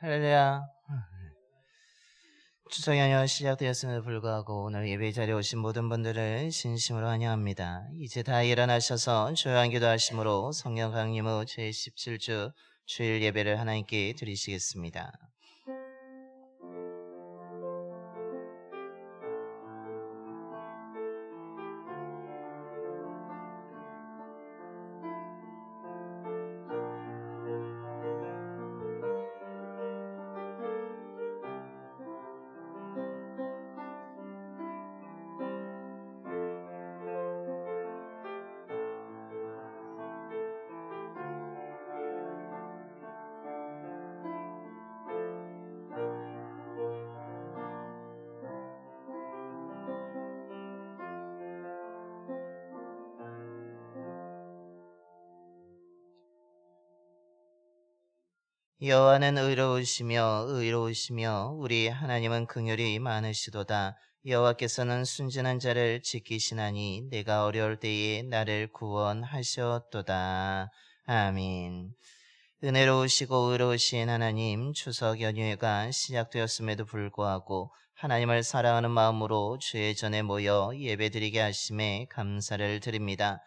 할렐루야. 추석 연휴 시작되었음에도 불구하고 오늘 예배 자리에 오신 모든 분들을 진심으로 환영합니다. 이제 다 일어나셔서 조용한 기도하심으로 성령 강림 후 제17주 주일 예배를 하나님께 드리시겠습니다. 여호와는 의로우시며 우리 하나님은 긍휼이 많으시도다. 여호와께서는 순진한 자를 지키시나니 내가 어려울 때에 나를 구원하셨도다. 아멘. 은혜로우시고 의로우신 하나님, 추석 연휴가 시작되었음에도 불구하고 하나님을 사랑하는 마음으로 주의 전에 모여 예배드리게 하심에 감사를 드립니다.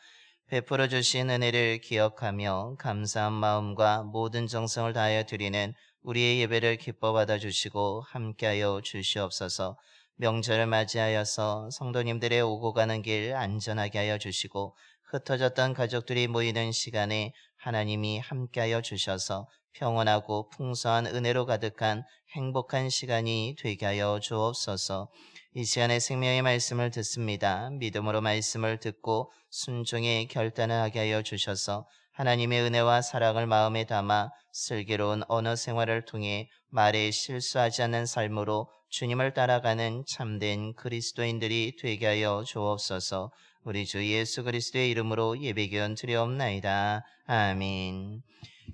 베풀어 주신 은혜를 기억하며 감사한 마음과 모든 정성을 다하여 드리는 우리의 예배를 기뻐 받아주시고 함께하여 주시옵소서. 명절을 맞이하여서 성도님들의 오고 가는 길 안전하게 하여 주시고 흩어졌던 가족들이 모이는 시간에 하나님이 함께하여 주셔서 평온하고 풍성한 은혜로 가득한 행복한 시간이 되게 하여 주옵소서. 이 시간에 생명의 말씀을 듣습니다. 믿음으로 말씀을 듣고 순종의 결단을 하게 하여 주셔서 하나님의 은혜와 사랑을 마음에 담아 슬기로운 언어 생활을 통해 말에 실수하지 않는 삶으로 주님을 따라가는 참된 그리스도인들이 되게 하여 주옵소서. 우리 주 예수 그리스도의 이름으로 예배기원 드리옵나이다. 아멘.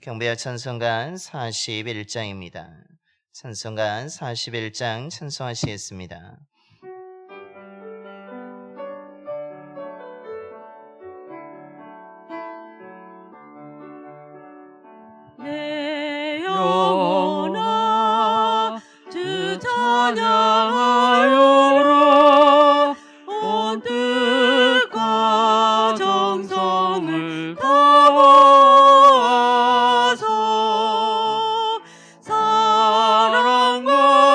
경배와 찬송가 41장입니다. 찬송가 41장 찬송하시겠습니다. 내 영혼아 주 찬양하여라. 온 뜻과 정성을 다하소. 사랑과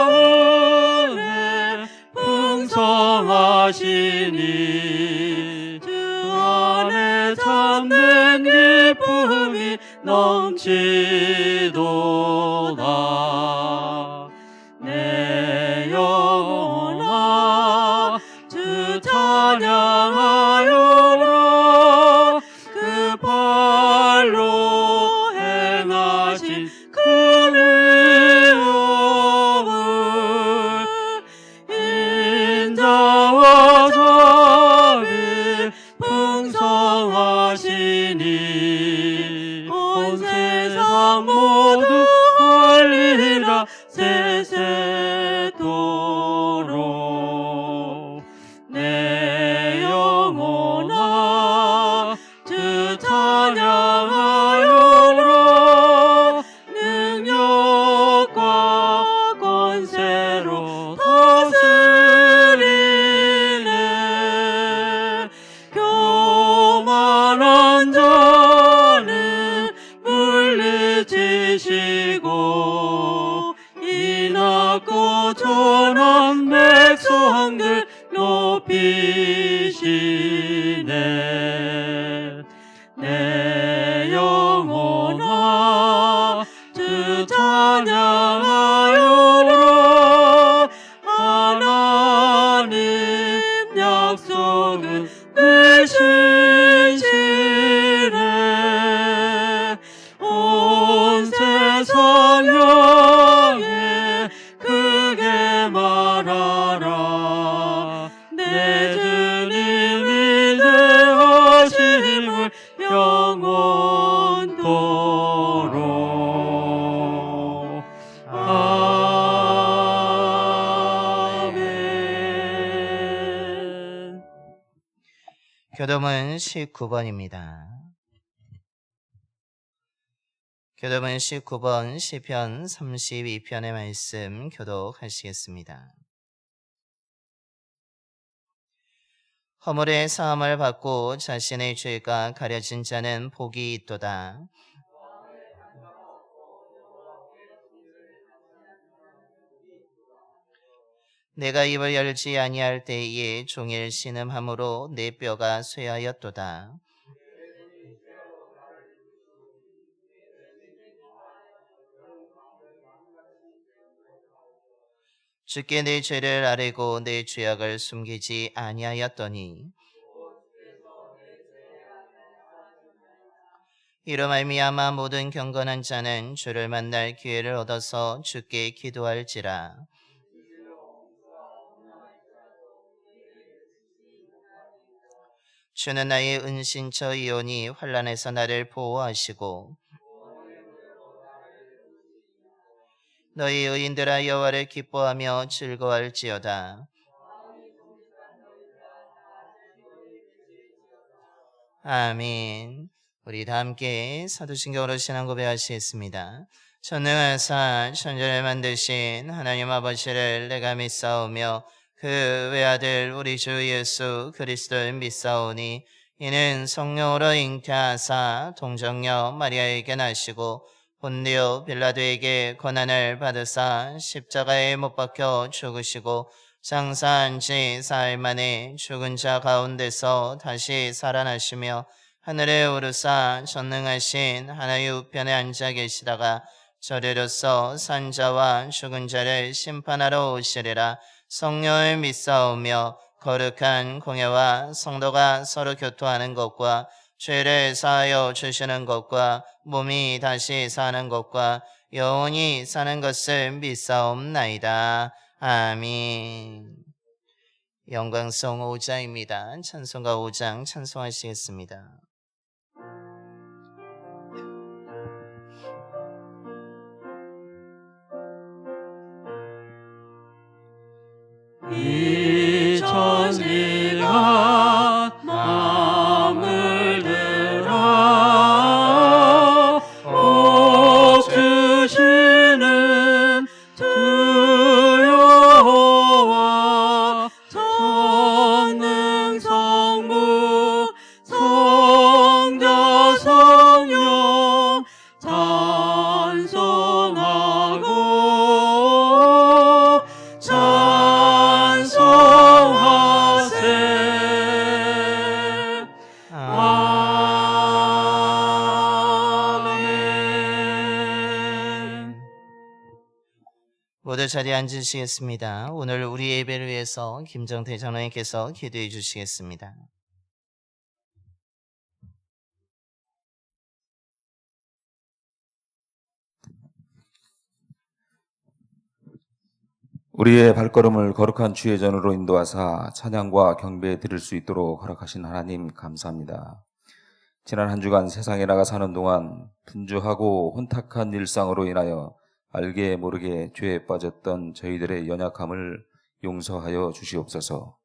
은혜 풍성하시니 주 안에 참된 기쁨이 넘치도다. 내 영혼아 주 찬양하여라. 그 발로 행하신 그 위엄을 인자와 자비 풍성하시니 온 세상 모두 알리라 세세토록. 내 영혼아 주 찬양하여라. 능력과 권세로 다스리네. 교만한 자는 물리치시고 이 낮고 천한 백성들 높이시네. 내 영혼아 주 찬양하여라. 하나님 약속은 늘 신실해. 온 세상 향해 크게 말하라. 내 주님이 대하심을 영원토록. 아멘. 교dom은 19번입니다. 교독은 19번 시편 32편의 말씀 교독하시겠습니다. 허물의 사함을 받고 자신의 죄가 가려진 자는 복이 있도다. 내가 입을 열지 아니할 때에 종일 신음함으로 내 뼈가 쇠하였도다. 주께 내 죄를 아뢰고 내 죄악을 숨기지 아니하였더니 이로 말미암아 모든 경건한 자는 주를 만날 기회를 얻어서 주께 기도할지라. 주는 나의 은신처이오니 환난에서 나를 보호하시고 너희 의인들아 여호와를 기뻐하며 즐거워할지어다. 아멘. 우리 다 함께 사도신경으로 신앙 고백하시겠습니다. 전능하사 천지를 만드신 하나님 아버지를 내가 믿사오며 그 외아들 우리 주 예수 그리스도를 믿사오니 이는 성령으로 잉태하사 동정녀 마리아에게 나시고 본디오 빌라도에게 고난을 받으사 십자가에 못 박혀 죽으시고 장사한 지 사흘 만에 죽은 자 가운데서 다시 살아나시며 하늘에 오르사 전능하신 하나님 우편에 앉아 계시다가 저리로서 산자와 죽은 자를 심판하러 오시리라. 성령을 믿사오며 거룩한 공예와 성도가 서로 교토하는 것과 죄를 사하여 주시는 것과 몸이 다시 사는 것과 영원히 사는 것을 믿사옵나이다. 아멘. 영광송 5장입니다. 찬송가 5장 찬송하시겠습니다. 이 천지가 마음을 들어 복 주시는 주 여호와 전능 성부 성자 성령 찬송하고 모두 자리에 앉으시겠습니다. 오늘 우리 예배를 위해서 김정태 장로님께서 기도해 주시겠습니다. 우리의 발걸음을 거룩한 주의 전으로 인도하사 찬양과 경배 드릴 수 있도록 허락하신 하나님 감사합니다. 지난 한 주간 세상에 나가 사는 동안 분주하고 혼탁한 일상으로 인하여 알게 모르게 죄에 빠졌던 저희들의 연약함을 용서하여 주시옵소서.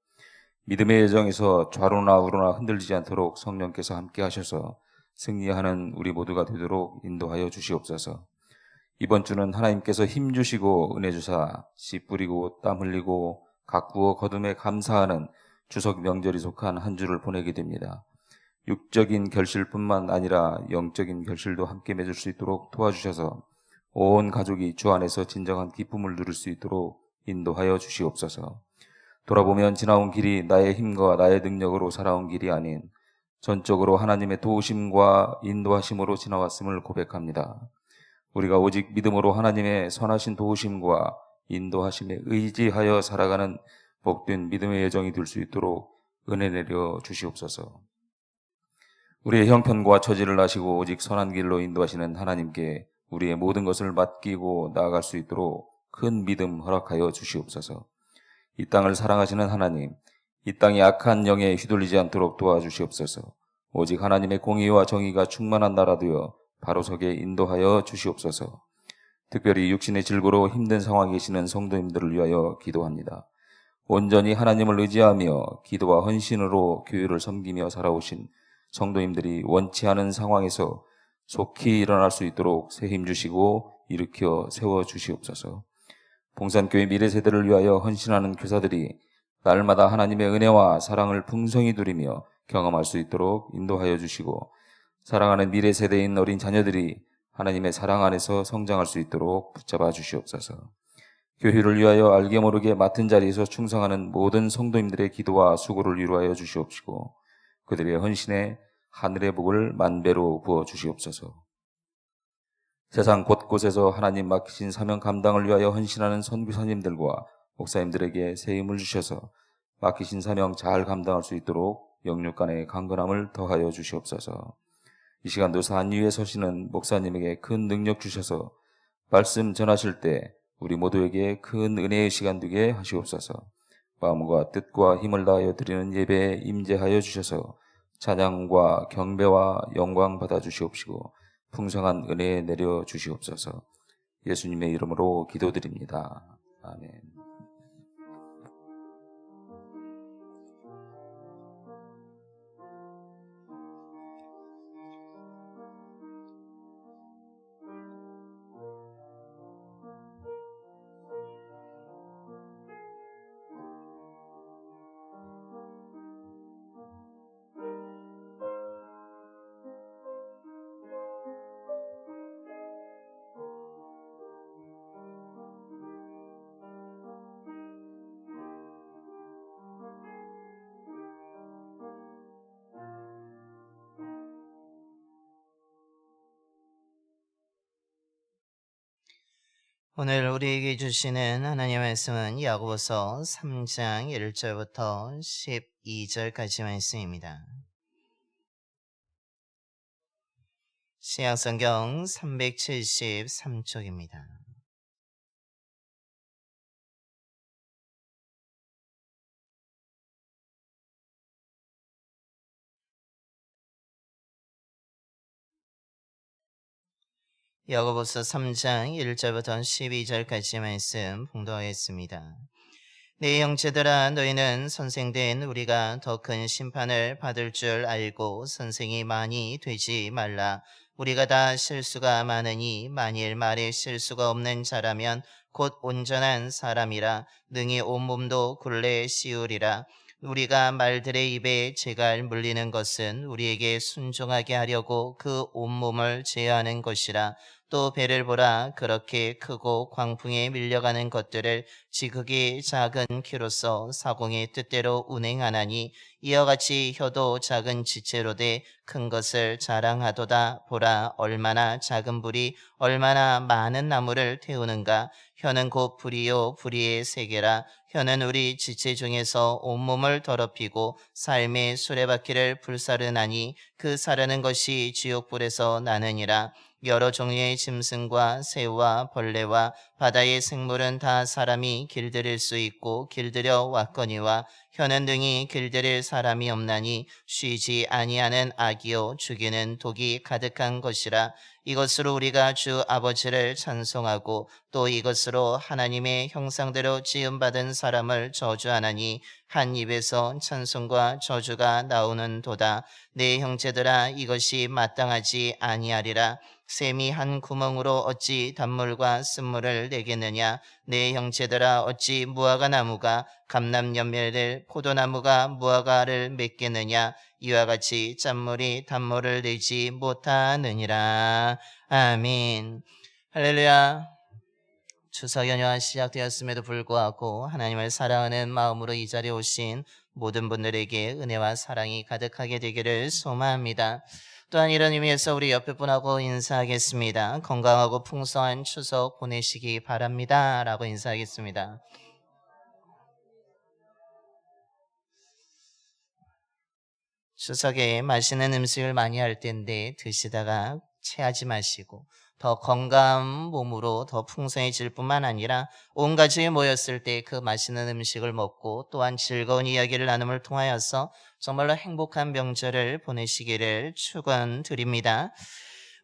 믿음의 여정에서 좌로나 우로나 흔들리지 않도록 성령께서 함께 하셔서 승리하는 우리 모두가 되도록 인도하여 주시옵소서. 이번 주는 하나님께서 힘 주시고 은혜 주사 씨 뿌리고 땀 흘리고 가꾸어 거둠에 감사하는 추석 명절이 속한 한 주를 보내게 됩니다. 육적인 결실뿐만 아니라 영적인 결실도 함께 맺을 수 있도록 도와주셔서 온 가족이 주 안에서 진정한 기쁨을 누릴 수 있도록 인도하여 주시옵소서. 돌아보면 지나온 길이 나의 힘과 나의 능력으로 살아온 길이 아닌 전적으로 하나님의 도우심과 인도하심으로 지나왔음을 고백합니다. 우리가 오직 믿음으로 하나님의 선하신 도우심과 인도하심에 의지하여 살아가는 복된 믿음의 여정이 될 수 있도록 은혜 내려 주시옵소서. 우리의 형편과 처지를 아시고 오직 선한 길로 인도하시는 하나님께 우리의 모든 것을 맡기고 나아갈 수 있도록 큰 믿음 허락하여 주시옵소서. 이 땅을 사랑하시는 하나님, 이 땅이 악한 영에 휘둘리지 않도록 도와주시옵소서. 오직 하나님의 공의와 정의가 충만한 나라 되어 바로서게 인도하여 주시옵소서. 특별히 육신의 질고로 힘든 상황에 계시는 성도님들을 위하여 기도합니다. 온전히 하나님을 의지하며 기도와 헌신으로 교회를 섬기며 살아오신 성도님들이 원치 않은 상황에서 속히 일어날 수 있도록 새 힘 주시고 일으켜 세워 주시옵소서. 봉산교회 미래 세대를 위하여 헌신하는 교사들이 날마다 하나님의 은혜와 사랑을 풍성히 누리며 경험할 수 있도록 인도하여 주시고, 사랑하는 미래 세대인 어린 자녀들이 하나님의 사랑 안에서 성장할 수 있도록 붙잡아 주시옵소서. 교회를 위하여 알게 모르게 맡은 자리에서 충성하는 모든 성도님들의 기도와 수고를 위로하여 주시옵시고, 그들의 헌신에 하늘의 복을 만배로 부어 주시옵소서. 세상 곳곳에서 하나님 맡기신 사명 감당을 위하여 헌신하는 선교사님들과 목사님들에게 새 힘을 주셔서 맡기신 사명 잘 감당할 수 있도록 영육간의 강건함을 더하여 주시옵소서. 이 시간도 산 위에 서시는 목사님에게 큰 능력 주셔서 말씀 전하실 때 우리 모두에게 큰 은혜의 시간 되게 하시옵소서. 마음과 뜻과 힘을 다하여 드리는 예배에 임재하여 주셔서 찬양과 경배와 영광 받아 주시옵시고 풍성한 은혜 내려 주시옵소서. 예수님의 이름으로 기도드립니다. 아멘. 오늘 우리에게 주시는 하나님의 말씀은 야고보서 3장 1절부터 12절까지 말씀입니다. 신약성경 373쪽입니다. 야고보서 3장 1절부터 12절까지 말씀 봉독하겠습니다. 내 형제들아, 너희는 선생된 우리가 더 큰 심판을 받을 줄 알고 선생이 많이 되지 말라. 우리가 다 실수가 많으니 만일 말에 실수가 없는 자라면 곧 온전한 사람이라 능히 온몸도 굴레 씌우리라. 우리가 말들의 입에 재갈 물리는 것은 우리에게 순종하게 하려고 그 온몸을 제어하는 것이라. 또 배를 보라. 그렇게 크고 광풍에 밀려가는 것들을 지극히 작은 키로서 사공의 뜻대로 운행하나니, 이와 같이 혀도 작은 지체로 돼 큰 것을 자랑하도다. 보라, 얼마나 작은 불이 얼마나 많은 나무를 태우는가. 혀는 곧 불이요 불의의 세계라. 혀는 우리 지체 중에서 온몸을 더럽히고 삶의 수레바퀴를 불사르나니, 그 사르는 것이 지옥불에서 나느니라. 여러 종류의 짐승과 새와 벌레와 바다의 생물은 다 사람이 길들일 수 있고 길들여 왔거니와, 혀는 능히 길들일 사람이 없나니 쉬지 아니하는 악이요 죽이는 독이 가득한 것이라. 이것으로 우리가 주 아버지를 찬송하고 또 이것으로 하나님의 형상대로 지음받은 사람을 저주하나니, 한 입에서 찬송과 저주가 나오는도다. 내 형제들아, 이것이 마땅하지 아니하리라. 샘이 한 구멍으로 어찌 단물과 쓴물을 내겠느냐. 내 형제들아, 어찌 무화과 나무가 감람열매를 포도나무가 무화과를 맺겠느냐. 이와 같이 짠물이 단물을 내지 못하느니라. 아멘. 할렐루야. 추석 연휴가 시작되었음에도 불구하고 하나님을 사랑하는 마음으로 이 자리에 오신 모든 분들에게 은혜와 사랑이 가득하게 되기를 소망합니다. 또한 이런 의미에서 우리 옆에 분하고 인사하겠습니다. 건강하고 풍성한 추석 보내시기 바랍니다 라고 인사하겠습니다. 추석에 맛있는 음식을 많이 할 텐데 드시다가 체하지 마시고 더 건강한 몸으로 더 풍성해질 뿐만 아니라 온 가족이 모였을 때 그 맛있는 음식을 먹고 또한 즐거운 이야기를 나눔을 통하여서 정말로 행복한 명절을 보내시기를 축원드립니다.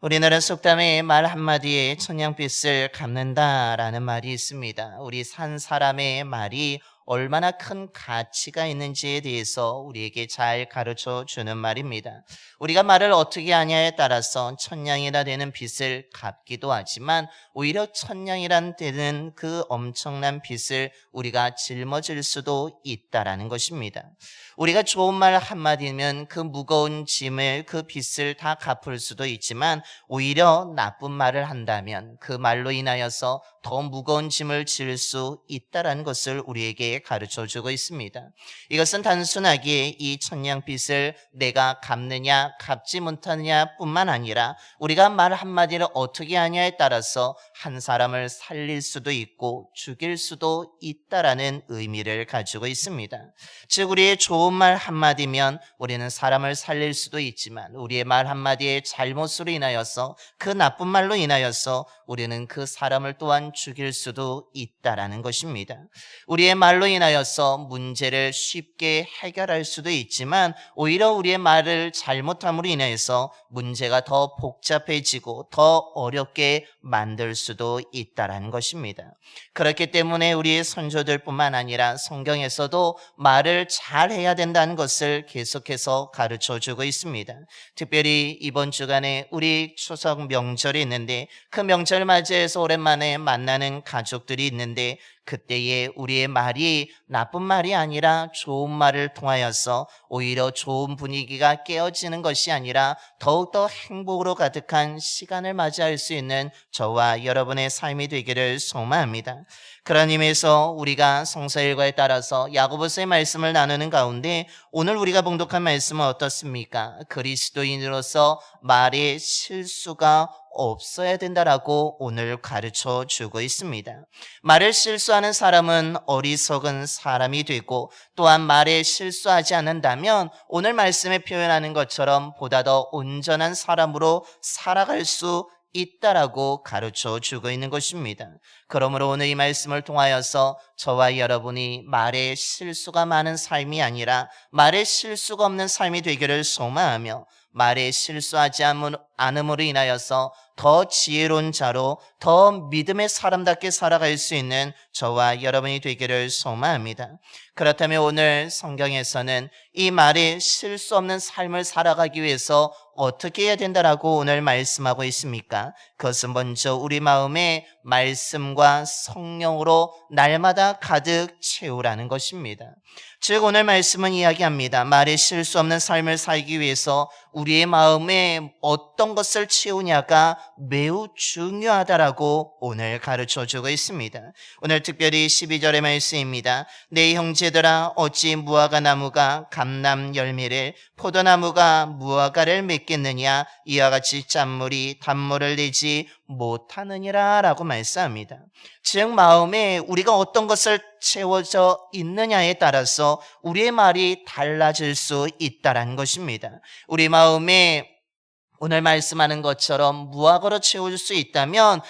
우리나라 속담에 말 한마디에 천냥빚을 갚는다라는 말이 있습니다. 우리 산 사람의 말이 얼마나 큰 가치가 있는지에 대해서 우리에게 잘 가르쳐 주는 말입니다. 우리가 말을 어떻게 하냐에 따라서 천냥이나 되는 빚을 갚기도 하지만 오히려 천냥이란 되는 그 엄청난 빚을 우리가 짊어질 수도 있다라는 것입니다. 우리가 좋은 말 한마디면 그 무거운 짐을, 그 빚을 다 갚을 수도 있지만 오히려 나쁜 말을 한다면 그 말로 인하여서 더 무거운 짐을 질 수 있다라는 것을 우리에게 가르쳐주고 있습니다. 이것은 단순하게 이 천냥빚을 내가 갚느냐 갚지 못하느냐 뿐만 아니라 우리가 말 한마디를 어떻게 하냐에 따라서 한 사람을 살릴 수도 있고 죽일 수도 있다라는 의미를 가지고 있습니다. 즉 우리의 좋은 말 한마디면 우리는 사람을 살릴 수도 있지만 우리의 말 한마디의 잘못으로 인하여서 그 나쁜 말로 인하여서 우리는 그 사람을 또한 죽일 수도 있다라는 것입니다. 우리의 말로 인하여서 문제를 쉽게 해결할 수도 있지만 오히려 우리의 말을 잘못함으로 인해서 문제가 더 복잡해지고 더 어렵게 만들 수도 있다라는 것입니다. 그렇기 때문에 우리의 선조들뿐만 아니라 성경에서도 말을 잘해야 된다는 것을 계속해서 가르쳐주고 있습니다. 특별히 이번 주간에 우리 추석 명절이 있는데 그 명절 맞이해서 오랜만에 만나는 가족들이 있는데 그때에 우리의 말이 나쁜 말이 아니라 좋은 말을 통하여서 오히려 좋은 분위기가 깨어지는 것이 아니라 더욱더 행복으로 가득한 시간을 맞이할 수 있는 저와 여러분의 삶이 되기를 소망합니다. 그런 의미에서 우리가 성서일과에 따라서 야고보서의 말씀을 나누는 가운데 오늘 우리가 봉독한 말씀은 어떻습니까? 그리스도인으로서 말에 실수가 없어야 된다라고 오늘 가르쳐 주고 있습니다. 말을 실수하는 사람은 어리석은 사람이 되고 또한 말에 실수하지 않는다면 오늘 말씀에 표현하는 것처럼 보다 더 온전한 사람으로 살아갈 수 있다라고 가르쳐 주고 있는 것입니다. 그러므로 오늘 이 말씀을 통하여서 저와 여러분이 말에 실수가 많은 삶이 아니라 말에 실수가 없는 삶이 되기를 소망하며 말에 실수하지 않음으로 인하여서 더 지혜로운 자로 더 믿음의 사람답게 살아갈 수 있는 저와 여러분이 되기를 소망합니다. 그렇다면 오늘 성경에서는 이 말에 실수 없는 삶을 살아가기 위해서 어떻게 해야 된다라고 오늘 말씀하고 있습니까? 그것은 먼저 우리 마음에 말씀과 성령으로 날마다 가득 채우라는 것입니다. 즉 오늘 말씀은 이야기합니다. 말에 실수 없는 삶을 살기 위해서 우리의 마음에 어떤 것을 채우냐가 매우 중요하다라고 오늘 가르쳐주고 있습니다. 오늘 특별히 12절의 말씀입니다. 내 형제들아 어찌 무화과 나무가 감람 열매를 포도나무가 무화과를 맺겠느냐 이와 같이 짠물이 단물을 내지 못하느니라 라고 말씀합니다. 즉 마음에 우리가 어떤 것을 채워져 있느냐에 따라서 우리의 말이 달라질 수 있다는 것입니다. 우리 마음에 오늘 말씀하는 것처럼 무화과로 채워줄 수 있다면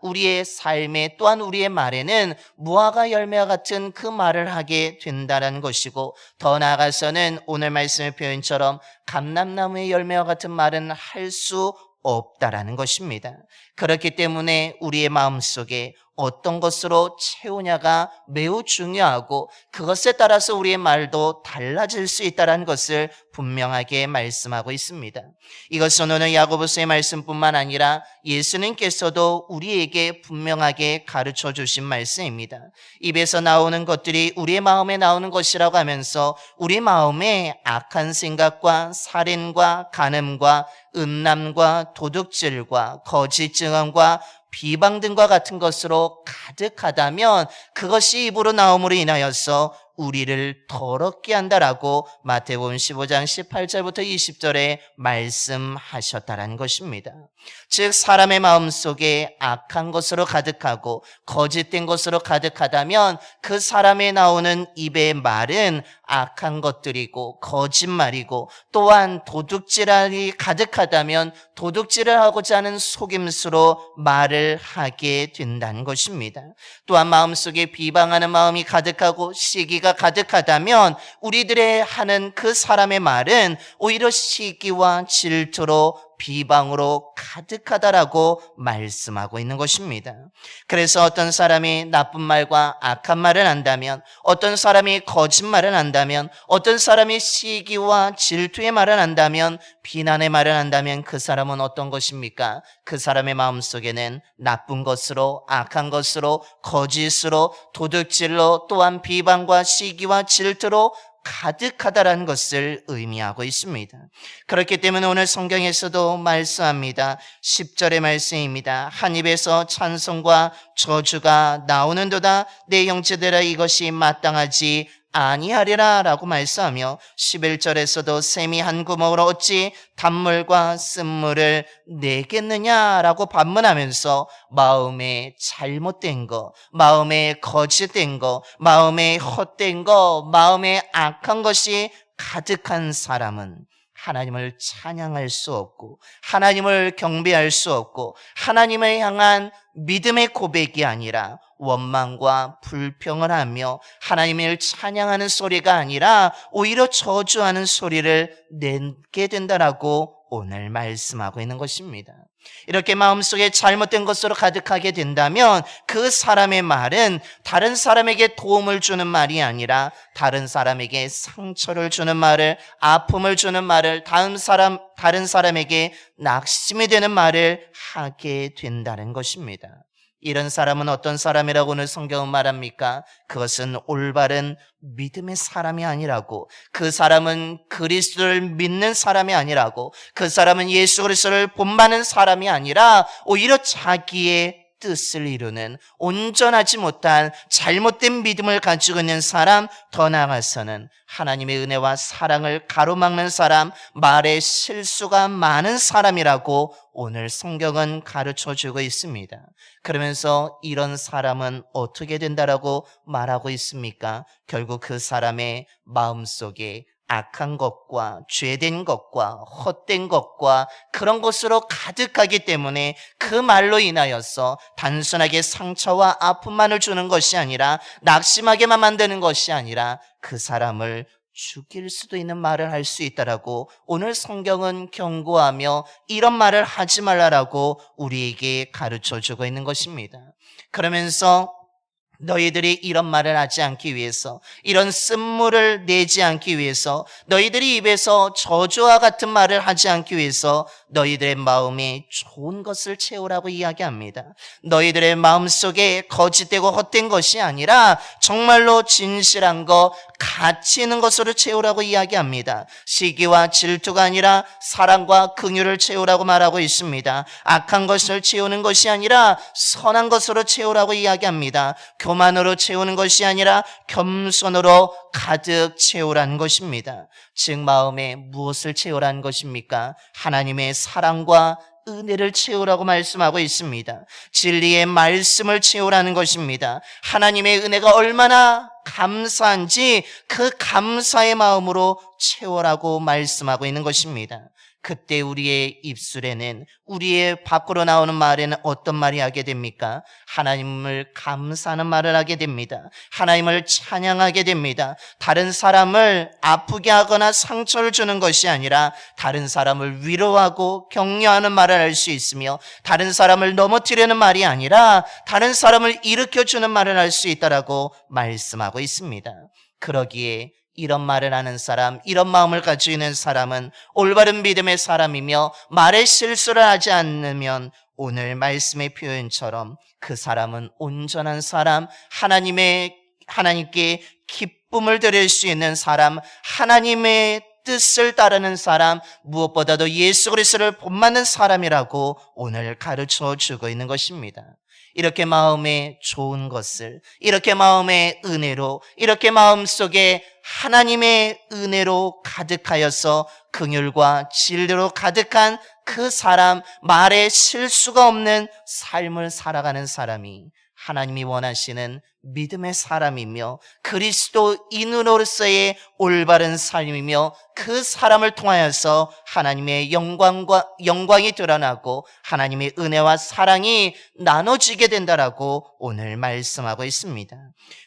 우리의 삶에 또한 우리의 말에는 무화과 열매와 같은 그 말을 하게 된다는 것이고 더 나아가서는 오늘 말씀의 표현처럼 감람나무의 열매와 같은 말은 할 수 없다라는 것입니다. 그렇기 때문에 우리의 마음속에 어떤 것으로 채우냐가 매우 중요하고 그것에 따라서 우리의 말도 달라질 수 있다는 것을 분명하게 말씀하고 있습니다. 이것은 오늘 야고보서의 말씀뿐만 아니라 예수님께서도 우리에게 분명하게 가르쳐 주신 말씀입니다. 입에서 나오는 것들이 우리의 마음에 나오는 것이라고 하면서 우리 마음에 악한 생각과 살인과 간음과 음란과 도둑질과 거짓 증언과 비방 등과 같은 것으로 가득하다면 그것이 입으로 나옴으로 인하여서 우리를 더럽게 한다라고 마태복음 15장 18절부터 20절에 말씀하셨다라는 것입니다. 즉 사람의 마음속에 악한 것으로 가득하고 거짓된 것으로 가득하다면 그 사람에 나오는 입의 말은 악한 것들이고 거짓말이고 또한 도둑질이 가득하다면 도둑질을 하고자 하는 속임수로 말을 하게 된다는 것입니다. 또한 마음속에 비방하는 마음이 가득하고 시기가 가득하다면 우리들의 하는 그 사람의 말은 오히려 시기와 질투로 비방으로 가득하다라고 말씀하고 있는 것입니다. 그래서 어떤 사람이 나쁜 말과 악한 말을 한다면, 어떤 사람이 거짓말을 한다면, 어떤 사람이 시기와 질투의 말을 한다면, 비난의 말을 한다면 그 사람은 어떤 것입니까? 그 사람의 마음속에는 나쁜 것으로, 악한 것으로, 거짓으로, 도둑질로, 또한 비방과 시기와 질투로 가득하다라는 것을 의미하고 있습니다. 그렇기 때문에 오늘 성경에서도 말씀합니다. 10절의 말씀입니다. 한 입에서 찬송과 저주가 나오는도다. 내 형제들아 이것이 마땅하지 아니하리라 라고 말씀하며, 11절에서도 샘이 한 구멍으로 어찌 단물과 쓴물을 내겠느냐라고 반문하면서 마음에 잘못된 거, 마음에 거짓된 거, 마음에 헛된 거, 마음에 악한 것이 가득한 사람은 하나님을 찬양할 수 없고, 하나님을 경배할 수 없고, 하나님을 향한 믿음의 고백이 아니라 원망과 불평을 하며 하나님을 찬양하는 소리가 아니라 오히려 저주하는 소리를 내게 된다라고 오늘 말씀하고 있는 것입니다. 이렇게 마음속에 잘못된 것으로 가득하게 된다면 그 사람의 말은 다른 사람에게 도움을 주는 말이 아니라 다른 사람에게 상처를 주는 말을, 아픔을 주는 말을, 다른 사람에게 낙심이 되는 말을 하게 된다는 것입니다. 이런 사람은 어떤 사람이라고 오늘 성경은 말합니까? 그것은 올바른 믿음의 사람이 아니라고, 그 사람은 그리스도를 믿는 사람이 아니라고, 그 사람은 예수 그리스도를 본받는 사람이 아니라 오히려 자기의 뜻을 이루는 온전하지 못한 잘못된 믿음을 가지고 있는 사람, 더 나아가서는 하나님의 은혜와 사랑을 가로막는 사람, 말에 실수가 많은 사람이라고 오늘 성경은 가르쳐주고 있습니다. 그러면서 이런 사람은 어떻게 된다라고 말하고 있습니까? 결국 그 사람의 마음속에 악한 것과 죄된 것과 헛된 것과 그런 것으로 가득하기 때문에 그 말로 인하여서 단순하게 상처와 아픔만을 주는 것이 아니라, 낙심하게만 만드는 것이 아니라 그 사람을 죽일 수도 있는 말을 할 수 있다라고 오늘 성경은 경고하며 이런 말을 하지 말라라고 우리에게 가르쳐주고 있는 것입니다. 그러면서 너희들이 이런 말을 하지 않기 위해서, 이런 쓴물을 내지 않기 위해서, 너희들이 입에서 저주와 같은 말을 하지 않기 위해서 너희들의 마음에 좋은 것을 채우라고 이야기합니다. 너희들의 마음속에 거짓되고 헛된 것이 아니라 정말로 진실한 것, 가치 있는 것으로 채우라고 이야기합니다. 시기와 질투가 아니라 사랑과 긍휼을 채우라고 말하고 있습니다. 악한 것을 채우는 것이 아니라 선한 것으로 채우라고 이야기합니다. 교만으로 채우는 것이 아니라 겸손으로 가득 채우라는 것입니다. 즉 마음에 무엇을 채우라는 것입니까? 하나님의 사랑과 은혜를 채우라고 말씀하고 있습니다. 진리의 말씀을 채우라는 것입니다. 하나님의 은혜가 얼마나 감사한지 그 감사의 마음으로 채우라고 말씀하고 있는 것입니다. 그때 우리의 입술에는, 우리의 밖으로 나오는 말에는 어떤 말이 하게 됩니까? 하나님을 감사하는 말을 하게 됩니다. 하나님을 찬양하게 됩니다. 다른 사람을 아프게 하거나 상처를 주는 것이 아니라 다른 사람을 위로하고 격려하는 말을 할 수 있으며, 다른 사람을 넘어뜨리는 말이 아니라 다른 사람을 일으켜주는 말을 할 수 있다라고 말씀하고 있습니다. 그러기에 이런 말을 하는 사람, 이런 마음을 가지고 있는 사람은 올바른 믿음의 사람이며, 말에 실수를 하지 않으면 오늘 말씀의 표현처럼 그 사람은 온전한 사람, 하나님께 기쁨을 드릴 수 있는 사람, 하나님의 뜻을 따르는 사람, 무엇보다도 예수 그리스도를 본받는 사람이라고 오늘 가르쳐 주고 있는 것입니다. 이렇게 마음에 좋은 것을, 이렇게 마음의 은혜로, 이렇게 마음속에 하나님의 은혜로 가득하여서 긍휼과 진리로 가득한 그 사람, 말에 실수가 없는 삶을 살아가는 사람이 하나님이 원하시는 믿음의 사람이며 그리스도인으로서의 올바른 삶이며 그 사람을 통하여서 하나님의 영광이 드러나고 하나님의 은혜와 사랑이 나눠지게 된다라고 오늘 말씀하고 있습니다.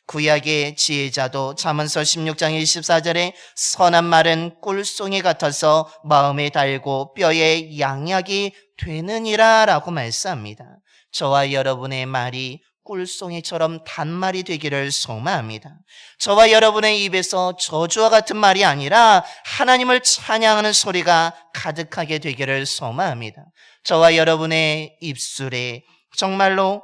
구약의 지혜자도 잠언서 16장 24절에 선한 말은 꿀송이 같아서 마음에 달고 뼈에 양약이 되느니라 라고 말씀합니다. 저와 여러분의 말이 꿀송이처럼 단말이 되기를 소망합니다. 저와 여러분의 입에서 저주와 같은 말이 아니라 하나님을 찬양하는 소리가 가득하게 되기를 소망합니다. 저와 여러분의 입술에 정말로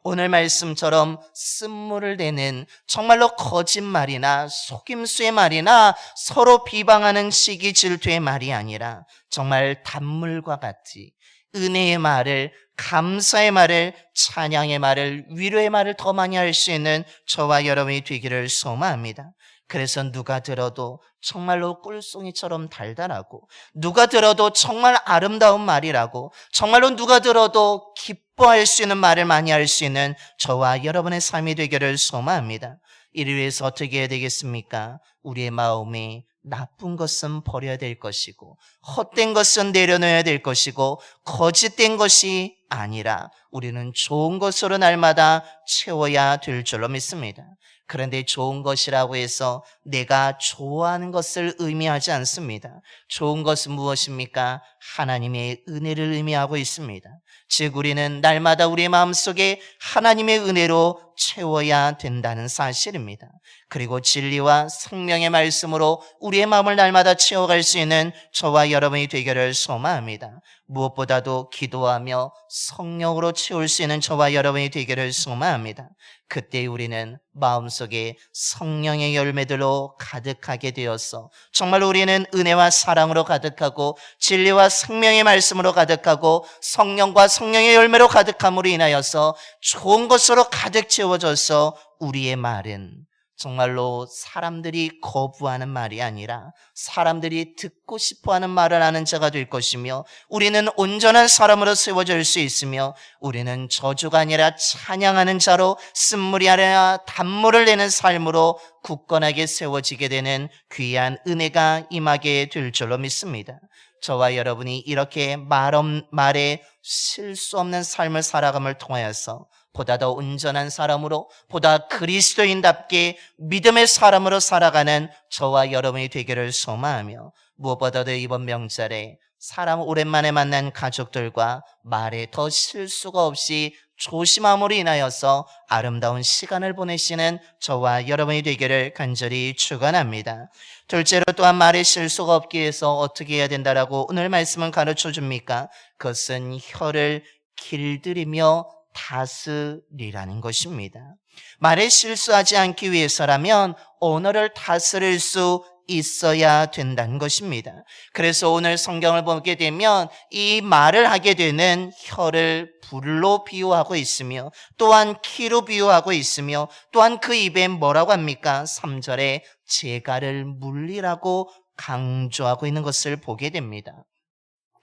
오늘 말씀처럼 쓴물을 내는 정말로 거짓말이나 속임수의 말이나 서로 비방하는 시기 질투의 말이 아니라 정말 단물과 같이 은혜의 말을, 감사의 말을, 찬양의 말을, 위로의 말을 더 많이 할 수 있는 저와 여러분이 되기를 소망합니다. 그래서 누가 들어도 정말로 꿀송이처럼 달달하고 누가 들어도 정말 아름다운 말이라고 정말로 누가 들어도 기뻐할 수 있는 말을 많이 할 수 있는 저와 여러분의 삶이 되기를 소망합니다. 이를 위해서 어떻게 해야 되겠습니까? 우리의 마음에 나쁜 것은 버려야 될 것이고 헛된 것은 내려놓아야 될 것이고 거짓된 것이 아니라 우리는 좋은 것으로 날마다 채워야 될 줄로 믿습니다. 그런데 좋은 것이라고 해서 내가 좋아하는 것을 의미하지 않습니다. 좋은 것은 무엇입니까? 하나님의 은혜를 의미하고 있습니다. 즉 우리는 날마다 우리의 마음속에 하나님의 은혜로 채워야 된다는 사실입니다. 그리고 진리와 생명의 말씀으로 우리의 마음을 날마다 채워갈 수 있는 저와 여러분이 되기를 소망합니다. 무엇보다도 기도하며 성령으로 채울 수 있는 저와 여러분이 되기를 소망합니다. 그때 우리는 마음속에 성령의 열매들로 가득하게 되어서 정말로 우리는 은혜와 사랑으로 가득하고 진리와 생명의 말씀으로 가득하고 성령과 성령의 열매로 가득함으로 인하여서 좋은 것으로 가득 채워져서 우리의 말은 정말로 사람들이 거부하는 말이 아니라 사람들이 듣고 싶어하는 말을 하는 자가 될 것이며 우리는 온전한 사람으로 세워질 수 있으며 우리는 저주가 아니라 찬양하는 자로 쓴물이 아니라 단물을 내는 삶으로 굳건하게 세워지게 되는 귀한 은혜가 임하게 될 줄로 믿습니다. 저와 여러분이 이렇게 말에 실수 없는 삶을 살아감을 통하여서 보다 더 온전한 사람으로 보다 그리스도인답게 믿음의 사람으로 살아가는 저와 여러분이 되기를 소망하며 무엇보다도 이번 명절에 사람 오랜만에 만난 가족들과 말에 더 실수가 없이 조심함으로 인하여서 아름다운 시간을 보내시는 저와 여러분이 되기를 간절히 축원합니다. 둘째로 또한 말에 실수가 없기 위해서 어떻게 해야 된다라고 오늘 말씀은 가르쳐 줍니까? 그것은 혀를 길들이며 다스리라는 것입니다. 말에 실수하지 않기 위해서라면 언어를 다스릴 수 있어야 된다는 것입니다. 그래서 오늘 성경을 보게 되면 이 말을 하게 되는 혀를 불로 비유하고 있으며 또한 키로 비유하고 있으며 또한 그 입에 뭐라고 합니까? 3절에 재갈을 물리라고 강조하고 있는 것을 보게 됩니다.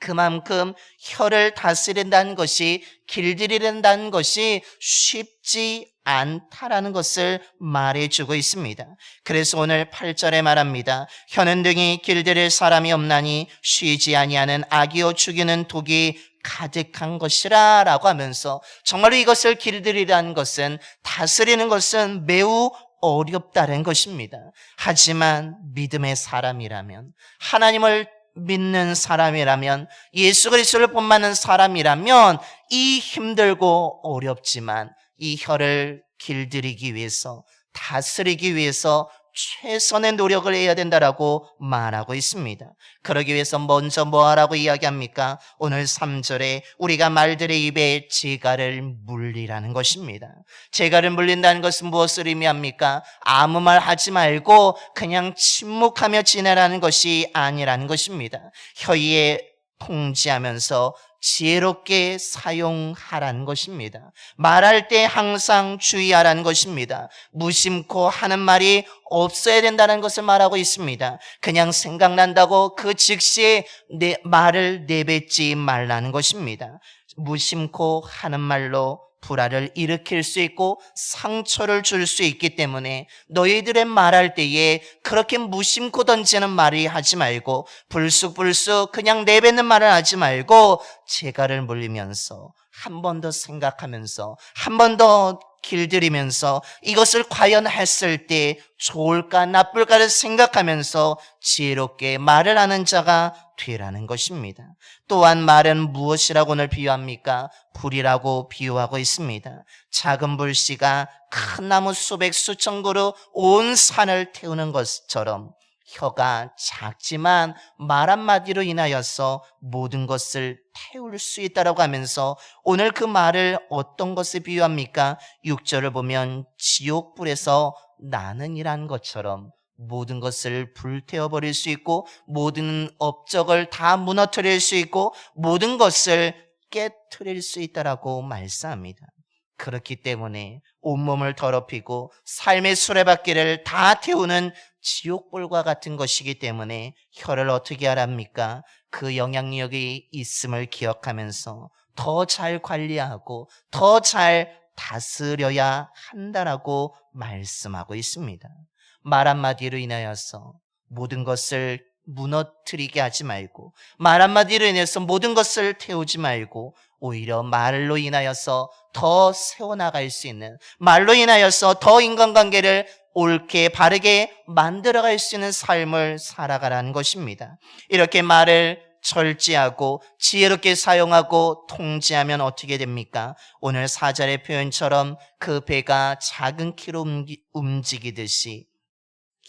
그만큼 혀를 다스린다는 것이 길들이는다는 것이 쉽지 않다라는 것을 말해주고 있습니다. 그래서 오늘 8절에 말합니다. 혀는 등이 길들일 사람이 없나니 쉬지 아니하는 악이요 죽이는 독이 가득한 것이라 라고 하면서 정말로 이것을 길들이라는 것은 다스리는 것은 매우 어렵다는 것입니다. 하지만 믿음의 사람이라면 하나님을 믿는 사람이라면 예수 그리스도를 본받는 사람이라면 이 힘들고 어렵지만 이 혀를 길들이기 위해서 다스리기 위해서 최선의 노력을 해야 된다라고 말하고 있습니다. 그러기 위해서 먼저 뭐 하라고 이야기합니까? 오늘 3절에 우리가 말들의 입에 재갈을 물리라는 것입니다. 재갈을 물린다는 것은 무엇을 의미합니까? 아무 말 하지 말고 그냥 침묵하며 지내라는 것이 아니라는 것입니다. 혀에 통제하면서 지혜롭게 사용하라는 것입니다. 말할 때 항상 주의하라는 것입니다. 무심코 하는 말이 없어야 된다는 것을 말하고 있습니다. 그냥 생각난다고 그 즉시에 내 말을 내뱉지 말라는 것입니다. 무심코 하는 말로 불화를 일으킬 수 있고 상처를 줄 수 있기 때문에 너희들의 말할 때에 그렇게 무심코 던지는 말이 하지 말고 불쑥불쑥 그냥 내뱉는 말을 하지 말고 재갈을 물리면서 한 번 더 생각하면서 한 번 더 길들이면서 이것을 과연 했을 때 좋을까 나쁠까를 생각하면서 지혜롭게 말을 하는 자가 되라는 것입니다. 또한 말은 무엇이라고 오늘 비유합니까? 불이라고 비유하고 있습니다. 작은 불씨가 큰 나무 수백 수천 그루 온 산을 태우는 것처럼 혀가 작지만 말 한마디로 인하여서 모든 것을 태울 수 있다라고 하면서 오늘 그 말을 어떤 것에 비유합니까? 6절을 보면 지옥불에서 나는 이란 것처럼 모든 것을 불태워버릴 수 있고 모든 업적을 다 무너뜨릴 수 있고 모든 것을 깨트릴 수 있다라고 말씀합니다. 그렇기 때문에 온몸을 더럽히고 삶의 수레바퀴를 다 태우는 지옥불과 같은 것이기 때문에 혀를 어떻게 하랍니까? 그 영향력이 있음을 기억하면서 더 잘 관리하고 더 잘 다스려야 한다라고 말씀하고 있습니다. 말 한마디로 인하여서 모든 것을 무너뜨리게 하지 말고 말 한마디로 인해서 모든 것을 태우지 말고 오히려 말로 인하여서 더 세워나갈 수 있는 말로 인하여서 더 인간관계를 옳게 바르게 만들어갈 수 있는 삶을 살아가라는 것입니다. 이렇게 말을 절제하고 지혜롭게 사용하고 통제하면 어떻게 됩니까? 오늘 4절의 표현처럼 그 배가 작은 키로 움직이듯이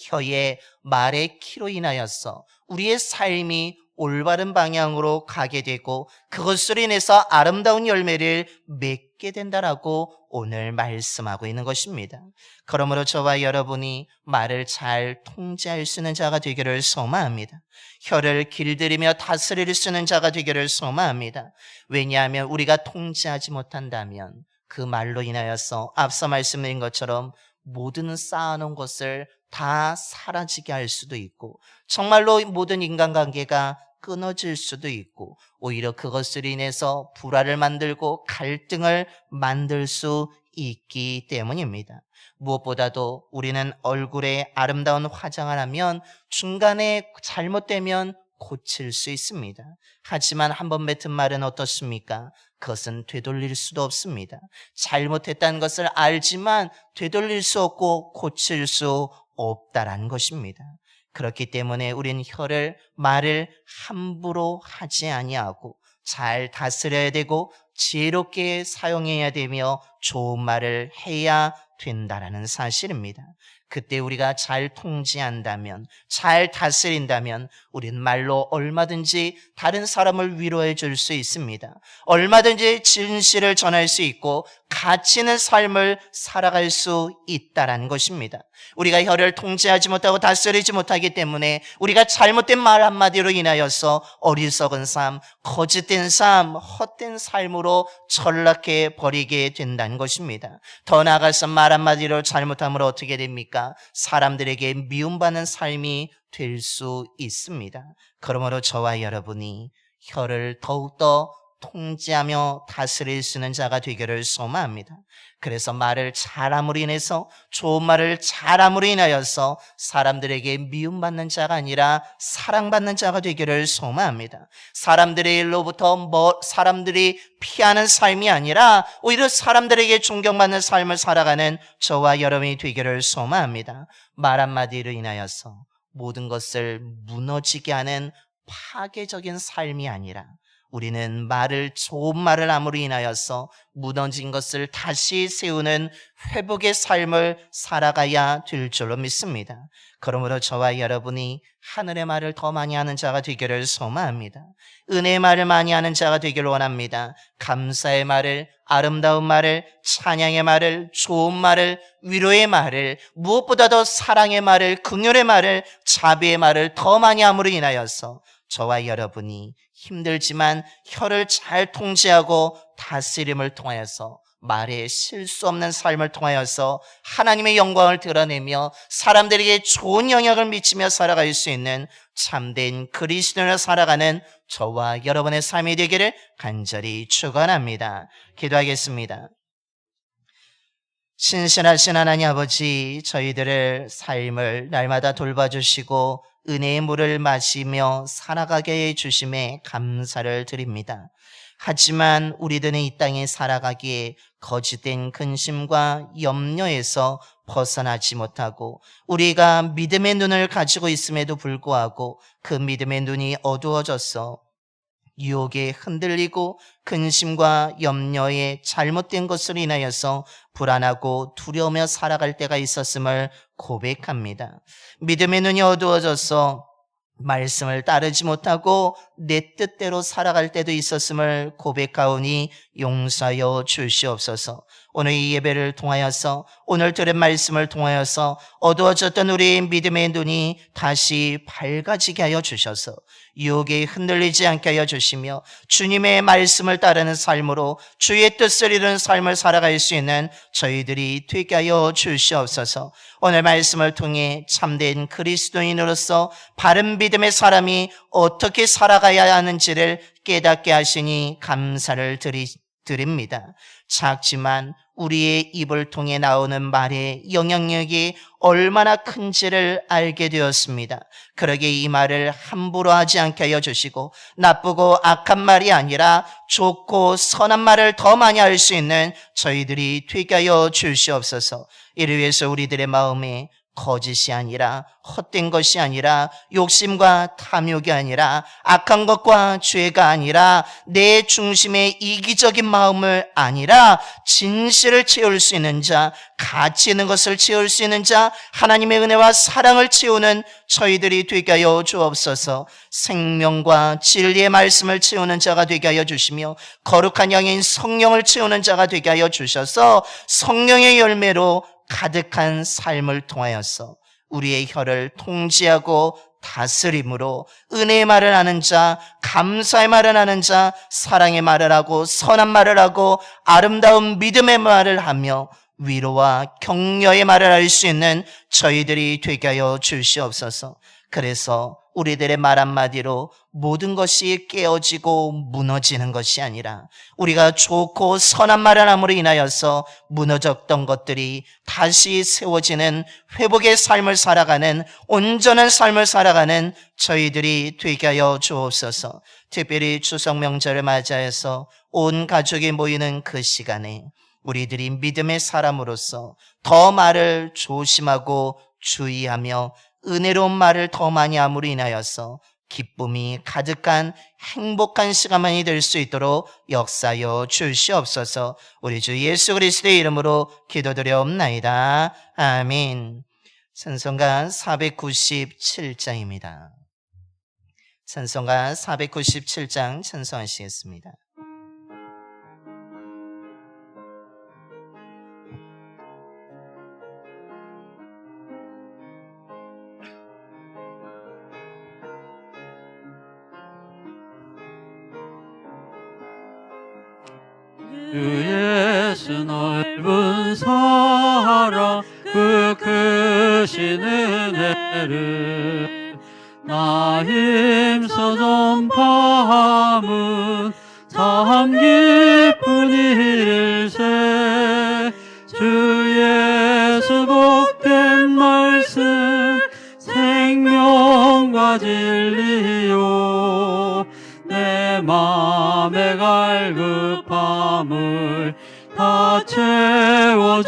혀의 말의 키로 인하여서 우리의 삶이 올바른 방향으로 가게 되고 그것으로 인해서 아름다운 열매를 맺게 된다라고 오늘 말씀하고 있는 것입니다. 그러므로 저와 여러분이 말을 잘 통제할 수 있는 자가 되기를 소망합니다. 혀를 길들이며 다스릴 수 있는 자가 되기를 소망합니다. 왜냐하면 우리가 통제하지 못한다면 그 말로 인하여서 앞서 말씀드린 것처럼 모든 쌓아놓은 것을 다 사라지게 할 수도 있고 정말로 모든 인간관계가 끊어질 수도 있고 오히려 그것으로 인해서 불화를 만들고 갈등을 만들 수 있기 때문입니다. 무엇보다도 우리는 얼굴에 아름다운 화장을 하면 중간에 잘못되면 고칠 수 있습니다. 하지만 한번 뱉은 말은 어떻습니까? 그것은 되돌릴 수도 없습니다. 잘못했다는 것을 알지만 되돌릴 수 없고 고칠 수 없다라는 것입니다. 그렇기 때문에 우리는 말을 함부로 하지 아니하고 잘 다스려야 되고 지혜롭게 사용해야 되며 좋은 말을 해야 된다라는 사실입니다. 그때 우리가 잘 통제한다면, 잘 다스린다면 우리는 말로 얼마든지 다른 사람을 위로해 줄 수 있습니다. 얼마든지 진실을 전할 수 있고 가치 있는 삶을 살아갈 수 있다라는 것입니다. 우리가 혀를 통제하지 못하고 다스리지 못하기 때문에 우리가 잘못된 말 한마디로 인하여서 어리석은 삶, 거짓된 삶, 헛된 삶으로 전락해 버리게 된다는 것입니다. 더 나아가서 말 한마디로 잘못함으로 어떻게 됩니까? 사람들에게 미움받는 삶이 될 수 있습니다. 그러므로 저와 여러분이 혀를 더욱더 통제하며 다스릴 수 있는 자가 되기를 소망합니다. 그래서 말을 잘함으로 인해서 좋은 말을 잘함으로 인하여서 사람들에게 미움받는 자가 아니라 사랑받는 자가 되기를 소망합니다. 사람들의 일로부터 사람들이 피하는 삶이 아니라 오히려 사람들에게 존경받는 삶을 살아가는 저와 여러분이 되기를 소망합니다. 말 한마디로 인하여서 모든 것을 무너지게 하는 파괴적인 삶이 아니라 우리는 좋은 말을 함으로 인하여서 무너진 것을 다시 세우는 회복의 삶을 살아가야 될 줄로 믿습니다. 그러므로 저와 여러분이 하늘의 말을 더 많이 하는 자가 되기를 소망합니다. 은혜의 말을 많이 하는 자가 되기를 원합니다. 감사의 말을, 아름다운 말을, 찬양의 말을, 좋은 말을, 위로의 말을, 무엇보다도 사랑의 말을, 긍휼의 말을, 자비의 말을 더 많이 함으로 인하여서 저와 여러분이 힘들지만 혀를 잘 통제하고 다스림을 통하여서 말에 실수 없는 삶을 통하여서 하나님의 영광을 드러내며 사람들에게 좋은 영향을 미치며 살아갈 수 있는 참된 그리스도인으로 살아가는 저와 여러분의 삶이 되기를 간절히 축원합니다. 기도하겠습니다. 신실하신 하나님 아버지, 저희들을 삶을 날마다 돌봐주시고 은혜의 물을 마시며 살아가게 해주심에 감사를 드립니다. 하지만 우리들은 이 땅에 살아가기에 거짓된 근심과 염려에서 벗어나지 못하고 우리가 믿음의 눈을 가지고 있음에도 불구하고 그 믿음의 눈이 어두워져서 유혹에 흔들리고 근심과 염려에 잘못된 것으로 인하여서 불안하고 두려우며 살아갈 때가 있었음을 고백합니다. 믿음의 눈이 어두워져서 말씀을 따르지 못하고 내 뜻대로 살아갈 때도 있었음을 고백하오니 용서하여 주시옵소서. 오늘 이 예배를 통하여서, 오늘 들은 말씀을 통하여서 어두워졌던 우리의 믿음의 눈이 다시 밝아지게 하여 주셔서 유혹에 흔들리지 않게 하여 주시며 주님의 말씀을 따르는 삶으로 주의 뜻을 이루는 삶을 살아갈 수 있는 저희들이 되게 하여 주시옵소서. 오늘 말씀을 통해 참된 그리스도인으로서 바른 믿음의 사람이 어떻게 살아가야 하는지를 깨닫게 하시니 감사를 드립니다. 작지만 우리의 입을 통해 나오는 말의 영향력이 얼마나 큰지를 알게 되었습니다. 그러게 이 말을 함부로 하지 않게 하여 주시고 나쁘고 악한 말이 아니라 좋고 선한 말을 더 많이 할 수 있는 저희들이 되게 하여 주시옵소서. 이를 위해서 우리들의 마음에 거짓이 아니라 헛된 것이 아니라 욕심과 탐욕이 아니라 악한 것과 죄가 아니라 내 중심의 이기적인 마음을 아니라 진실을 채울 수 있는 자, 가치 있는 것을 채울 수 있는 자, 하나님의 은혜와 사랑을 채우는 저희들이 되게 하여 주옵소서. 생명과 진리의 말씀을 채우는 자가 되게 하여 주시며 거룩한 영인 성령을 채우는 자가 되게 하여 주셔서 성령의 열매로 가득한 삶을 통하여서 우리의 혀를 통제하고 다스림으로 은혜의 말을 하는 자, 감사의 말을 하는 자, 사랑의 말을 하고 선한 말을 하고 아름다운 믿음의 말을 하며 위로와 격려의 말을 할 수 있는 저희들이 되게 하여 주시옵소서. 그래서 우리들의 말 한마디로 모든 것이 깨어지고 무너지는 것이 아니라 우리가 좋고 선한 말을 함으로 인하여서 무너졌던 것들이 다시 세워지는 회복의 삶을 살아가는 온전한 삶을 살아가는 저희들이 되게 하여 주옵소서. 특별히 추석 명절을 맞이해서 온 가족이 모이는 그 시간에 우리들이 믿음의 사람으로서 더 말을 조심하고 주의하며 은혜로운 말을 더 많이 함으로 인하여서 기쁨이 가득한 행복한 시간만이 될 수 있도록 역사하여 주시옵소서. 우리 주 예수 그리스도의 이름으로 기도드려옵나이다. 아멘. 찬송가 497장입니다. 찬송가 497장 찬송하시겠습니다. 주 예수 넓은 사랑 그 크신 은혜를 나 힘써 전파함은 참 기쁜 일세. 주 예수 복된 말씀 생명과 진리요 내 맘의 갈급함을 다 채워주시네.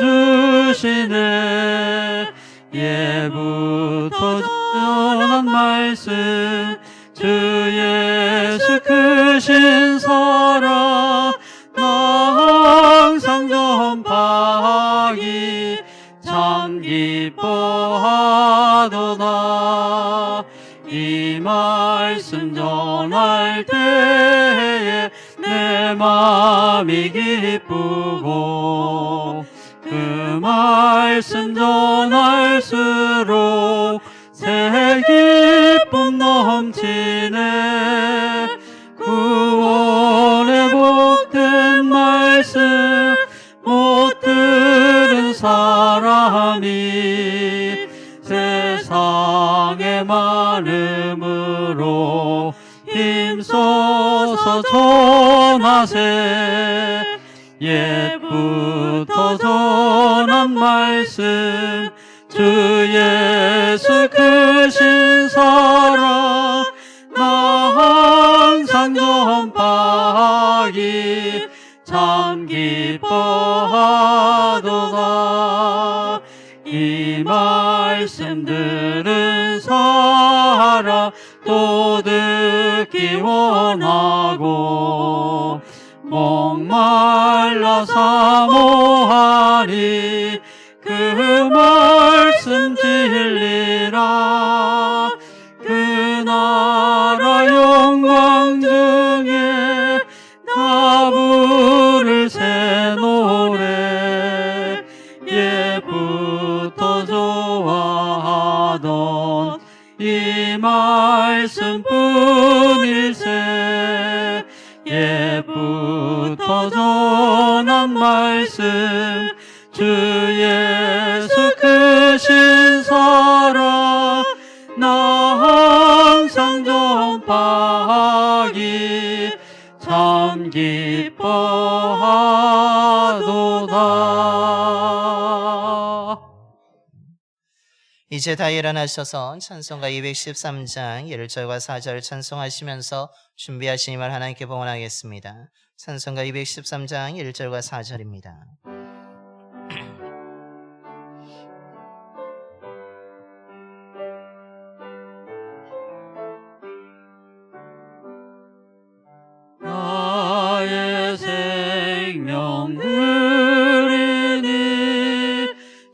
예부터 전한 말씀 주 예수 크신 사랑 나 항상 전파하기 참 기뻐하도다. 이 말씀 전할 때에 내 마음이 기쁘고 그 말씀 전할수록 새 기쁨 넘치네. 구원의 복된 말씀 예수께서 전하세 옛부터 전한 말씀 주 예수 크신 사랑 나 항상 전파하기 참 기뻐하도다 이 말씀 들은 사람 또 듣기 원하고 목말라 사모하니 그 말씀 진리라 그 나라 영광 중에 나 부를 새 노래 예부터 좋아하던 이 말씀뿐일세 예부터 전한 말씀 주 예수 크신 사랑 나 항상 전파하기 참 기뻐하도다. 이제 다 일어나셔서 찬송가 213장 1절과 4절 찬송하시면서 준비하신 힘을 하나님께 봉헌하겠습니다. 찬송가 213장 1절과 4절입니다. 나의 생명 드리니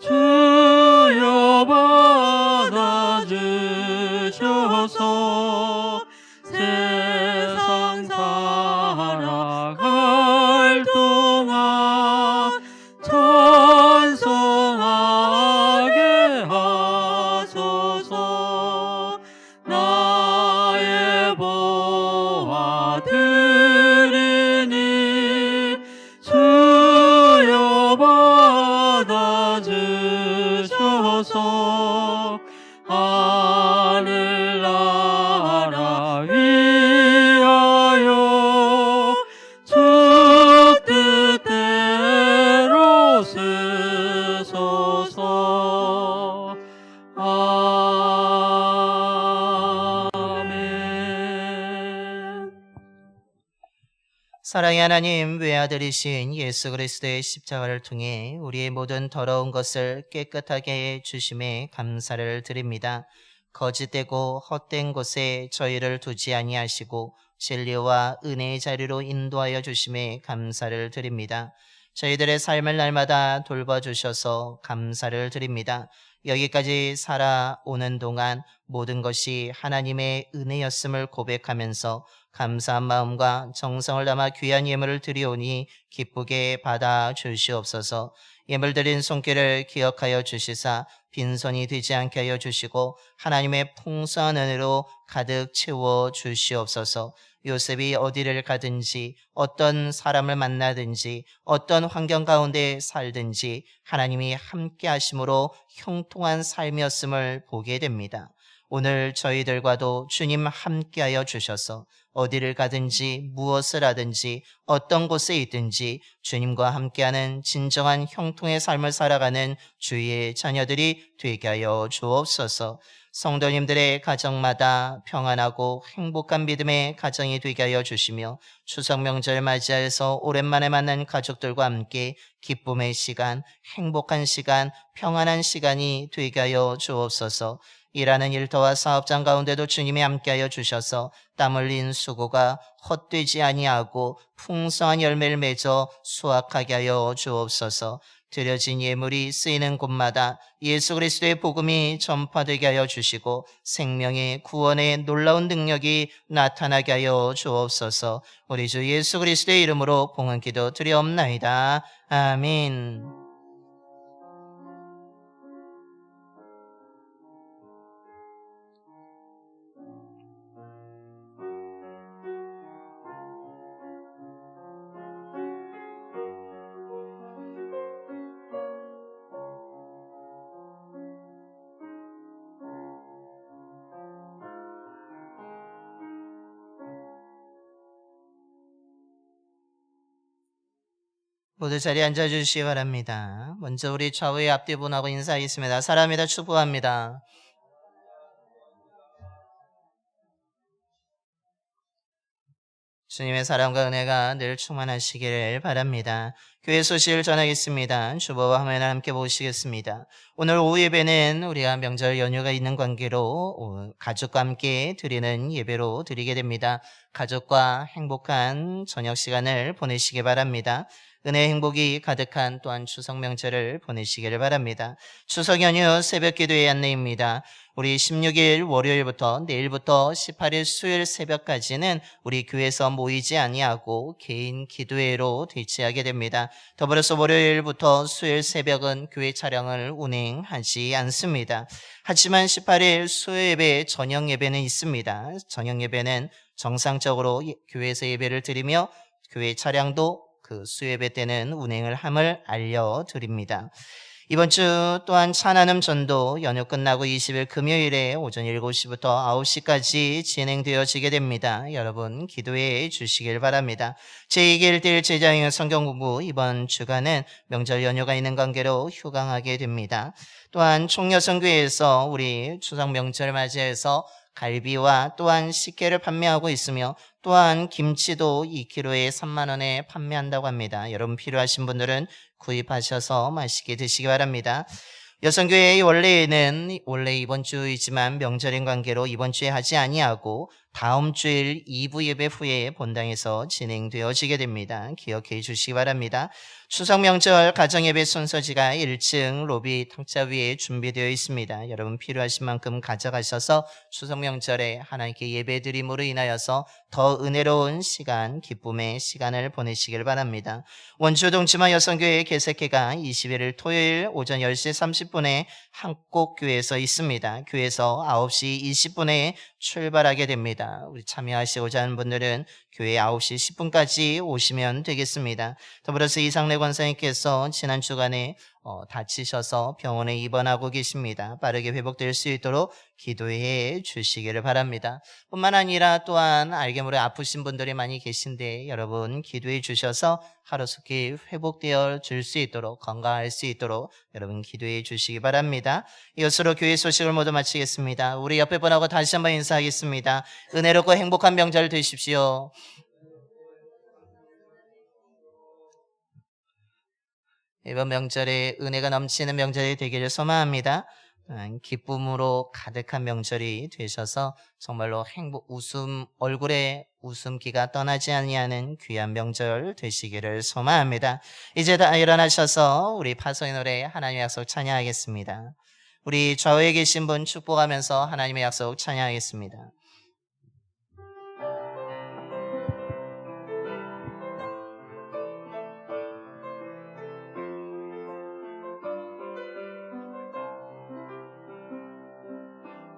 주여 받아주셔서 세상 살아갈 동안 찬송하게 하소서 나의 보아 드리니 주여 받아주셔서 하늘나라 위하여 주 뜻대로 쓰소서 아멘. 사랑의 하나님, 외아들이신 예수 그리스도의 십자가를 통해 우리의 모든 더러운 것을 깨끗하게 해 주심에 감사를 드립니다. 거짓되고 헛된 곳에 저희를 두지 아니하시고 진리와 은혜의 자리로 인도하여 주심에 감사를 드립니다. 저희들의 삶을 날마다 돌봐주셔서 감사를 드립니다. 여기까지 살아오는 동안 모든 것이 하나님의 은혜였음을 고백하면서 감사한 마음과 정성을 담아 귀한 예물을 드리오니 기쁘게 받아 주시옵소서. 예물 드린 손길을 기억하여 주시사 빈손이 되지 않게 하여 주시고 하나님의 풍성한 은혜로 가득 채워 주시옵소서. 요셉이 어디를 가든지 어떤 사람을 만나든지 어떤 환경 가운데 살든지 하나님이 함께 하심으로 형통한 삶이었음을 보게 됩니다. 오늘 저희들과도 주님 함께하여 주셔서 어디를 가든지 무엇을 하든지 어떤 곳에 있든지 주님과 함께하는 진정한 형통의 삶을 살아가는 주의 자녀들이 되게 하여 주옵소서. 성도님들의 가정마다 평안하고 행복한 믿음의 가정이 되게 하여 주시며 추석 명절 맞이해서 오랜만에 만난 가족들과 함께 기쁨의 시간, 행복한 시간, 평안한 시간이 되게 하여 주옵소서. 일하는 일터와 사업장 가운데도 주님이 함께하여 주셔서 땀 흘린 수고가 헛되지 아니하고 풍성한 열매를 맺어 수확하게 하여 주옵소서. 드려진 예물이 쓰이는 곳마다 예수 그리스도의 복음이 전파되게 하여 주시고 생명의 구원의 놀라운 능력이 나타나게 하여 주옵소서. 우리 주 예수 그리스도의 이름으로 봉헌 기도 드리옵나이다. 아멘. 모두 자리에 앉아주시기 바랍니다. 먼저 우리 좌우의 앞뒤 분하고 인사하겠습니다. 사랑합니다. 축복합니다. 주님의 사랑과 은혜가 늘 충만하시기를 바랍니다. 교회 소식을 전하겠습니다. 주보와 화면을 함께 보시겠습니다. 오늘 오후 예배는 우리가 명절 연휴가 있는 관계로 가족과 함께 드리는 예배로 드리게 됩니다. 가족과 행복한 저녁 시간을 보내시기 바랍니다. 은혜의 행복이 가득한 또한 추석 명절을 보내시기를 바랍니다. 추석 연휴 새벽 기도의 안내입니다. 우리 16일 월요일부터 내일부터 18일 수요일 새벽까지는 우리 교회에서 모이지 아니하고 개인 기도회로 대치하게 됩니다. 더불어서 월요일부터 수요일 새벽은 교회 차량을 운행하지 않습니다. 하지만 18일 수요 예배 저녁 예배는 있습니다. 저녁 예배는 정상적으로 교회에서 예배를 드리며 교회 차량도 그 수예배 때는 운행을 함을 알려드립니다. 이번 주 또한 찬한음 전도 연휴 끝나고 20일 금요일에 오전 7시부터 9시까지 진행되어지게 됩니다. 여러분 기도해 주시길 바랍니다. 제2기 1대1 제자행의 성경공부 이번 주간은 명절 연휴가 있는 관계로 휴강하게 됩니다. 또한 총여성교회에서 우리 추석 명절 맞이해서 갈비와 또한 식혜를 판매하고 있으며 또한 김치도 2kg에 3만 원에 판매한다고 합니다. 여러분 필요하신 분들은 구입하셔서 맛있게 드시기 바랍니다. 여성교회의 원래 이번 주이지만 명절인 관계로 이번 주에 하지 아니하고 다음 주일 2부 예배 후에 본당에서 진행되어지게 됩니다. 기억해 주시기 바랍니다. 추석 명절 가정예배 순서지가 1층 로비 탁자 위에 준비되어 있습니다. 여러분 필요하신 만큼 가져가셔서 추석 명절에 하나님께 예배드림으로 인하여서 더 은혜로운 시간, 기쁨의 시간을 보내시길 바랍니다. 원주 동치마 여성교회 개색회가 21일 토요일 오전 10시 30분에 한국교회에서 있습니다. 교회에서 9시 20분에 출발하게 됩니다. 우리 참여하시고자 하는 분들은 교회 9시 10분까지 오시면 되겠습니다. 더불어서 이상래 권사님께서 지난 주간에 다치셔서 병원에 입원하고 계십니다. 빠르게 회복될 수 있도록 기도해 주시기를 바랍니다. 뿐만 아니라 또한 알게 모르게 아프신 분들이 많이 계신데 여러분 기도해 주셔서 하루속히 회복되어 줄 수 있도록 건강할 수 있도록 여러분 기도해 주시기 바랍니다. 이것으로 교회 소식을 모두 마치겠습니다. 우리 옆에 분하고 다시 한번 인사하겠습니다. 은혜롭고 행복한 명절 되십시오. 이번 명절에 은혜가 넘치는 명절이 되기를 소망합니다. 기쁨으로 가득한 명절이 되셔서 정말로 얼굴에 웃음기가 떠나지 아니하는 귀한 명절 되시기를 소망합니다. 이제 다 일어나셔서 우리 파송의 노래 하나님의 약속 찬양하겠습니다. 우리 좌우에 계신 분 축복하면서 하나님의 약속 찬양하겠습니다.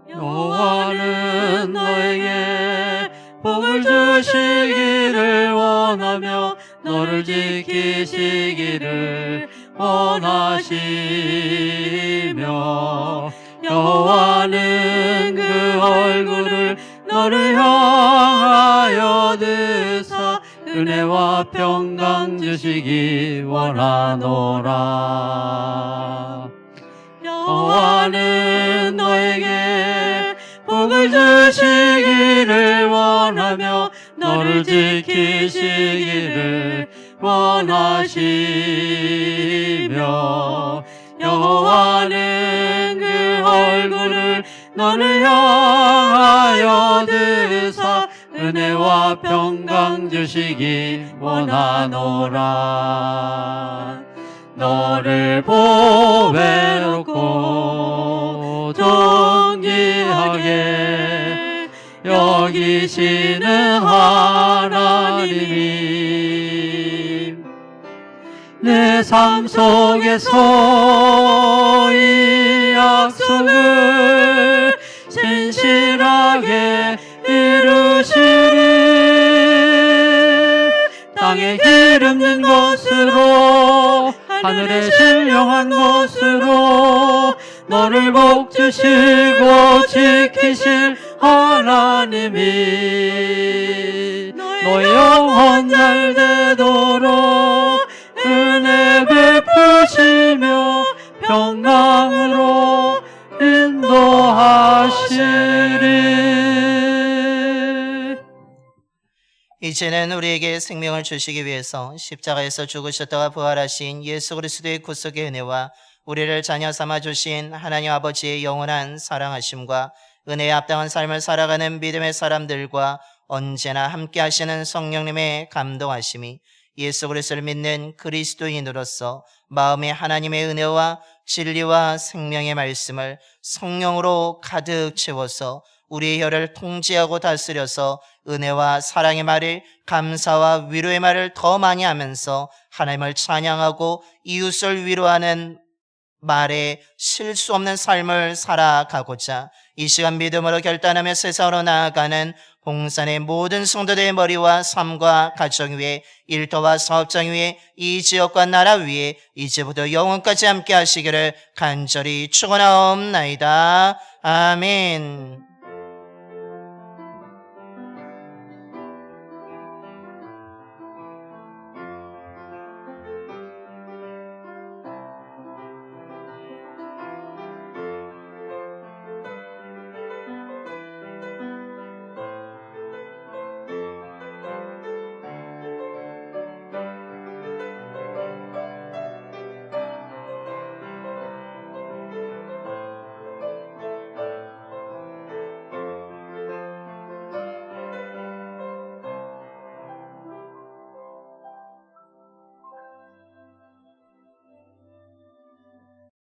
여호와는 너에게 복을 주시기를 원하며 너를 지키시기를 원하시며 여호와는 그 얼굴을 너를 향하여 드사 은혜와 평강 주시기 원하노라. 여호와는 너에게 복을 주시기를 원하며 너를 지키시기를 원하시며 여호와는 그 얼굴을 너를 향하여 드사 은혜와 평강 주시기 원하노라. 너를 보배롭고 존귀하게 여기시는 하나님, 내 삶 속에서 이 약속을 진실하게 이루시리. 땅에 기름진 것으로 하늘에 신령한 것으로 너를 복주시고 지키실 하나님이 너의 영혼 잘 되도록 이제는 우리에게 생명을 주시기 위해서 십자가에서 죽으셨다가 부활하신 예수 그리스도의 구속의 은혜와 우리를 자녀 삼아 주신 하나님 아버지의 영원한 사랑하심과 은혜에 합당한 삶을 살아가는 믿음의 사람들과 언제나 함께 하시는 성령님의 감동하심이 예수 그리스도를 믿는 그리스도인으로서 마음에 하나님의 은혜와 진리와 생명의 말씀을 성령으로 가득 채워서 우리의 혀를 통제하고 다스려서 은혜와 사랑의 말을, 감사와 위로의 말을 더 많이 하면서 하나님을 찬양하고 이웃을 위로하는 말에 실수 없는 삶을 살아가고자 이 시간 믿음으로 결단하며 세상으로 나아가는 봉산의 모든 성도들의 머리와 삶과 가정 위에, 일터와 사업장 위에, 이 지역과 나라 위에 이제부터 영원까지 함께 하시기를 간절히 축원하옵나이다. 아멘.